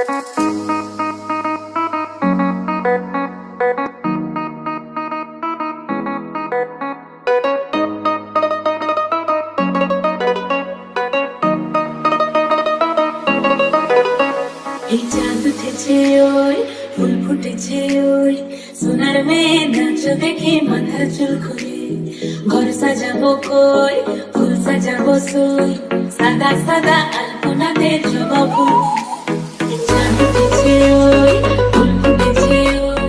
এই চাঁদ উঠেছে ওই ফুল ফুটেছে ওই সোনার মেয়ে নাচ দেখে মাথার চুল খুলে ঘর সাজাবো কই ফুল সাজাবো সই সাদা সাদা আলপনাতে জবা ফুল চাঁদ উঠেছে ওই ফুল ফুটেছে ওই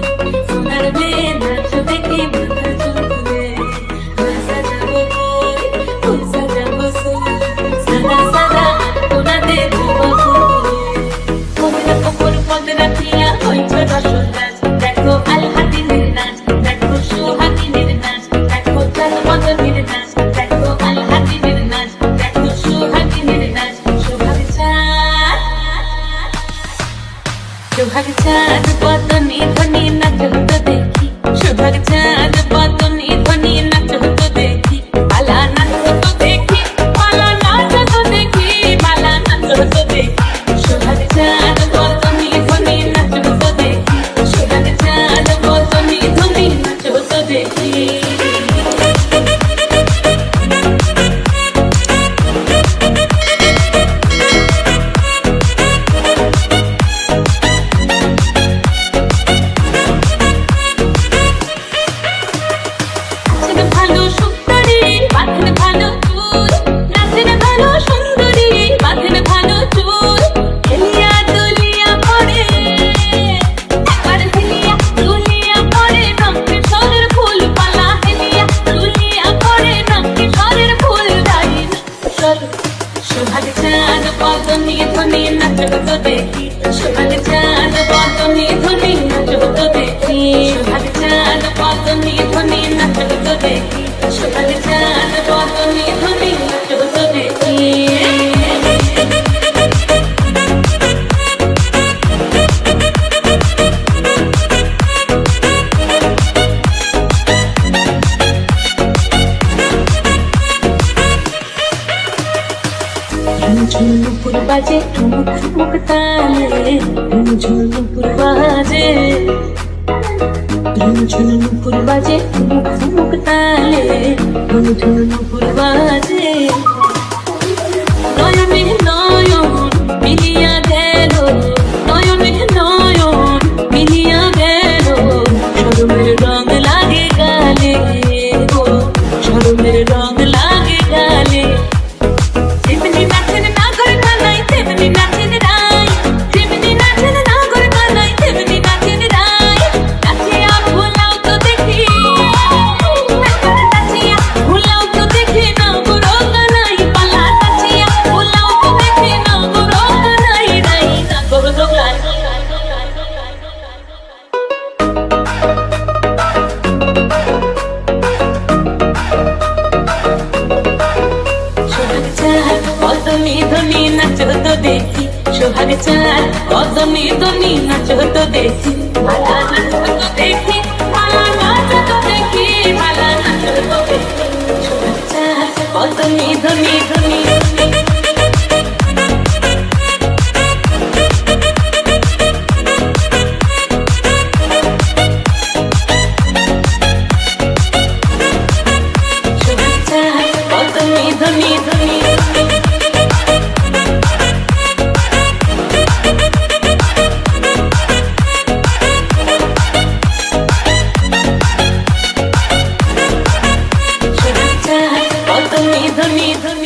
সোনার মেয়ে নাচ দেখে মাথার চুল খুলে ঘর সাজাবো কই ফুল সাজাবো সই সাদা সাদা আলপনাতে জবা ফুল দেখো আলহাদিনের নাচ দেখো সোহাগিনের নাচ দেখো জন্মদিনের নাচ দেখো আলহাদিনের নাচ দেখো সোহাগিনের নাচ সোহাগ চাঁদ বদনি ধ্বনি নাচ হতো দেখি সোহাগ চাঁদ বদনি ধ্বনি নাচ হতো দেখি পালা নাচ হতো দেখি পালা নাচ হতো দেখি পালা নাচ হতো দেখি সোহাগ চাঁদ বদনি ধ্বনি নাচ হতো দেখি সোহাগ চাঁদ বদনি ধ্বনি নাচ হতো দেখি সোহাগ চাঁদ বদনি ধ্বনি নাচ হতো দেখি সোহাগ চাঁদ বদনি ধ্বনি নাচ হতো দেখি সোহাগ চাঁদ বদনি ধ্বনি নাচ হতো দেখি সোহাগ চাঁদ বদনি ধ্বনি নাচ হতো দেখি ঝুমুর বাজে ঠুমুক ঠুমুক তালে ঝুমুর বাজে ঝুমুর বাজে ঠুমুক ঠুমুক তালে ঝুমুর বাজে নয়নে নয়ন মিলিয়া গেল নয়নে নয়ন মিলিয়া গেল শরমের রং লাগে গালে গো শরমের রং লাগে গালে বদনি ধ্বনি নাচ হতো দেখি সোহাগ চাঁদ বদনি ধ্বনি নাচ হতো দেখি মালা নাচ হতো দেখি মালা নাচ হতো দেখি মালা নাচ হতো দেখি সোহাগ চাঁদ বদনি ধ্বনি ধ্বনি সোহাগ চাঁদ বদনি ধ্বনি ধ্বনি ধনী ধনী